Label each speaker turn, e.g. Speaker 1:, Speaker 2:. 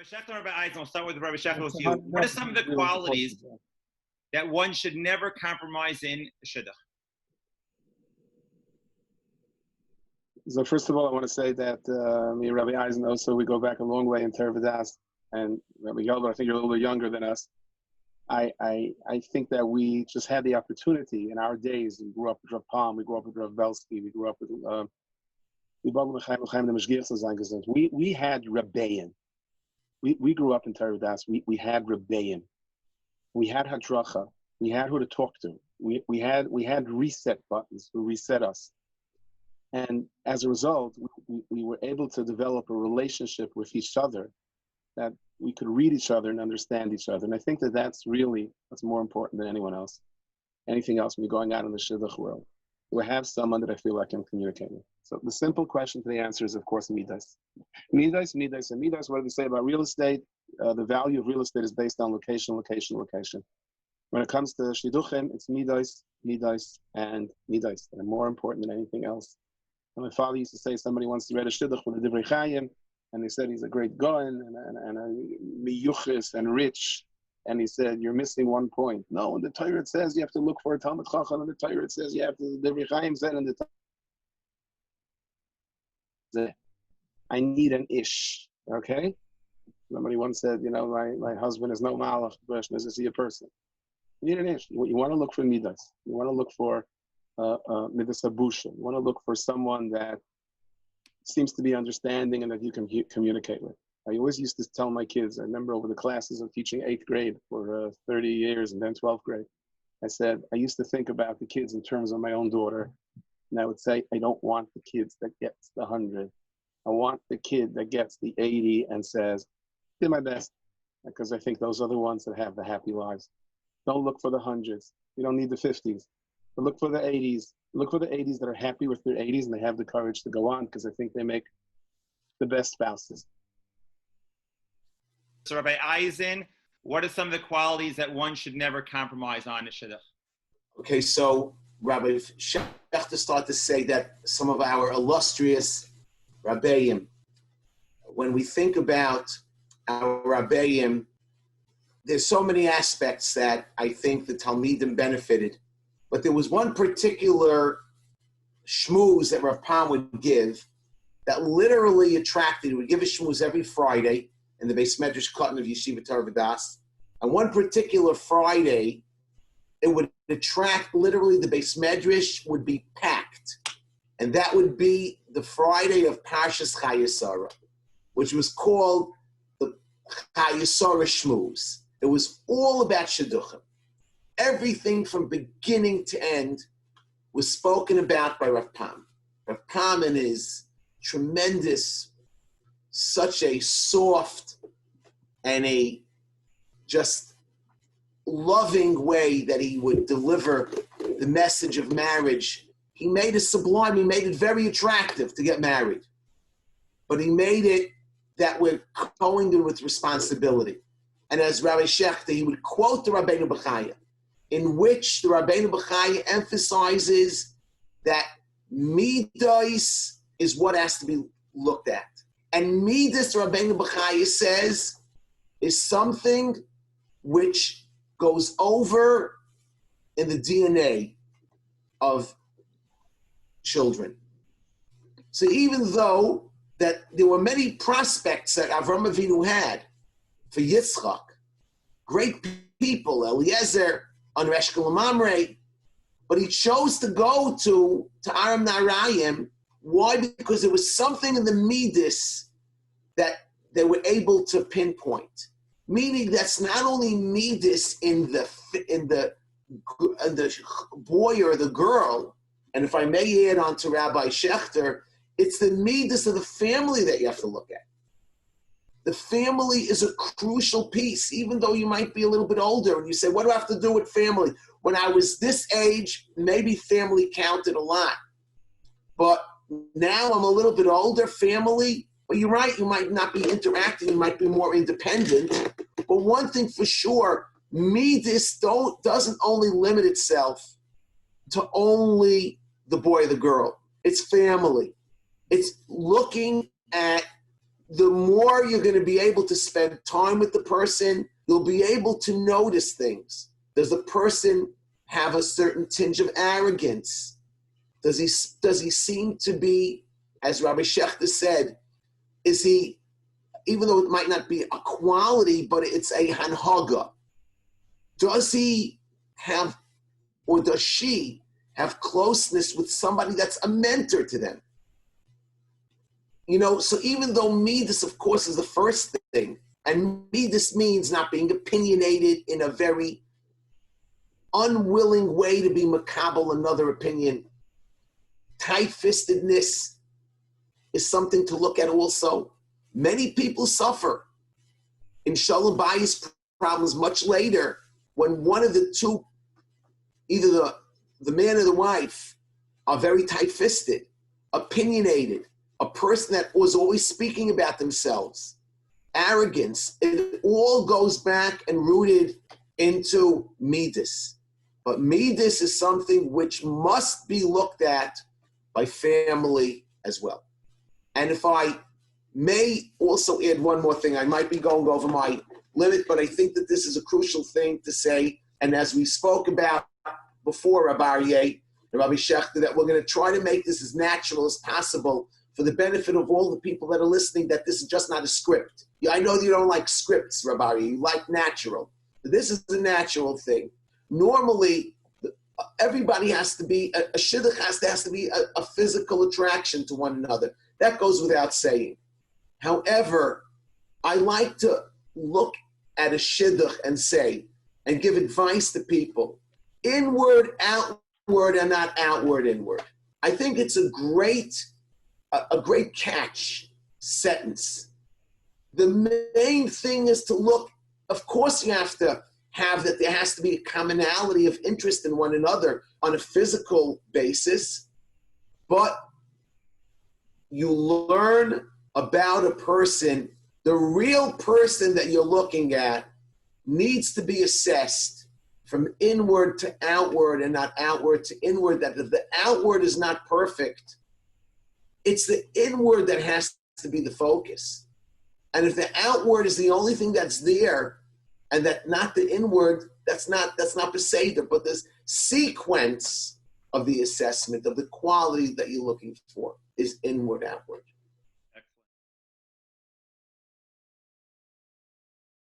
Speaker 1: Shechter, Rabbi Eisen, I'll start with Rabbi Shechter with you. What are some of the qualities that one should never compromise in shidduch?
Speaker 2: So first of all, I want to say that me and Rabbi Eisen also, we go back a long way in Tervadas, and Rabbi Gelder, I think you're a little bit younger than us. I think that we just had the opportunity in our days. We grew up with Rav Palm, we grew up with Rav Belsky, we grew up with we had rebellion. We grew up in Tervadas. We had rebellion. We had hadracha. We had who to talk to. We had reset buttons who reset us. And as a result, we were able to develop a relationship with each other that we could read each other and understand each other. And I think that that's more important than anything else when you're going out in the shidduch world. We have someone that I feel I can communicate with. So the simple question to the answer is, of course, midas. Midas. What do they say about real estate? The value of real estate is based on location. When it comes to shidduchim, it's midas, and midas. They're more important than anything else. And my father used to say, somebody wants to read a shidduch with a divrei chayim, and they said he's a great goen and a miyuchis and rich. And he said, you're missing one point. No, in the Torah it says you have to look for a Talmud Chacham. In the Torah it says you have to, the Divrei Chaim said in the Torah, I need an ish, okay? Somebody once said, my husband is no malach. The question is he a person? You need an ish. You want to look for midas. You want to look for midas abusha. You want to look for someone that seems to be understanding and that you can communicate with. I always used to tell my kids, I remember over the classes of teaching 8th grade for 30 years and then 12th grade, I said, I used to think about the kids in terms of my own daughter. And I would say, I don't want the kids that gets the 100. I want the kid that gets the 80 and says, did my best. Because I think those are the ones that have the happy lives. Don't look for the 100s. You don't need the 50s. But look for the 80s. Look for the 80s that are happy with their 80s and they have the courage to go on, because I think they make the best spouses.
Speaker 1: So Rabbi Eisen, what are some of the qualities that one should never compromise on in shidduch?
Speaker 3: Okay, so Rabbi Shechter started to say that some of our illustrious Rabbeim, when we think about our Rabbeim, there's so many aspects that I think the Talmidim benefited. But there was one particular shmooze that Rav Pam would give that literally attracted. He would give a shmooze every Friday in the Beis Medrash Cotton of Yeshiva Tarvadas. And one particular Friday, it would attract, literally the Beis Medrash would be packed. And that would be the Friday of Parshas Chayesara, which was called the Chayesara Shmooze. It was all about Shidduchim. Everything from beginning to end was spoken about by Rav Pam. Rav Pam in his tremendous, such a soft and a just loving way that he would deliver the message of marriage. He made it sublime. He made it very attractive to get married. But he made it that we're going in with responsibility. And as Rabbi Shechter, he would quote the Rabbeinu Bechaya, in which the Rabbeinu Bechaya emphasizes that midas is what has to be looked at. And midas, Rabbeinu Bechaya says, is something which goes over in the DNA of children. So even though that there were many prospects that Avram Avinu had for Yitzchak, great people, Eliezer, on Eshkol Mamre, but he chose to go to Aram Narayim. Why? Because there was something in the midas that they were able to pinpoint. Meaning that's not only midas in the boy or the girl, and if I may add on to Rabbi Shechter, it's the midas of the family that you have to look at. The family is a crucial piece, even though you might be a little bit older and you say, what do I have to do with family? When I was this age, maybe family counted a lot. But now I'm a little bit older, family, but you're right, you might not be interacting, you might be more independent. But one thing for sure, midas doesn't only limit itself to only the boy or the girl. It's family. It's looking at the more you're going to be able to spend time with the person, you'll be able to notice things. Does the person have a certain tinge of arrogance? Does he seem to be, as Rabbi Schechter said, is he, even though it might not be a quality, but it's a hanhaga, does he have, or does she have closeness with somebody that's a mentor to them? You know, so even though midas, of course, is the first thing, and midas means not being opinionated in a very unwilling way to be makabel another opinion. Tight-fistedness is something to look at also. Many people suffer in shalom bayis problems much later when one of the two, either the man or the wife, are very tight-fisted, opinionated, a person that was always speaking about themselves, arrogance. It all goes back and rooted into midas. But midas is something which must be looked at by family as well. And if I may also add one more thing, I might be going over my limit, but I think that this is a crucial thing to say. And as we spoke about before, Rabbi Aryeh and Rabbi Schechter, that we're going to try to make this as natural as possible for the benefit of all the people that are listening, that this is just not a script. Yeah, I know that you don't like scripts, Rabbi Aryeh, you like natural. But this is a natural thing. Normally, everybody has to be, a shidduch has to be a physical attraction to one another. That goes without saying. However, I like to look at a shidduch and say, and give advice to people, inward, outward, and not outward, inward. I think it's a great catch sentence. The main thing is to look, of course you have to have that there has to be a commonality of interest in one another on a physical basis, but you learn about a person, the real person that you're looking at needs to be assessed from inward to outward and not outward to inward, that if the outward is not perfect, it's the inward that has to be the focus. And if the outward is the only thing that's there, and that not the inward, that's not beseder, but this sequence of the assessment of the qualities that you're looking for is inward, outward.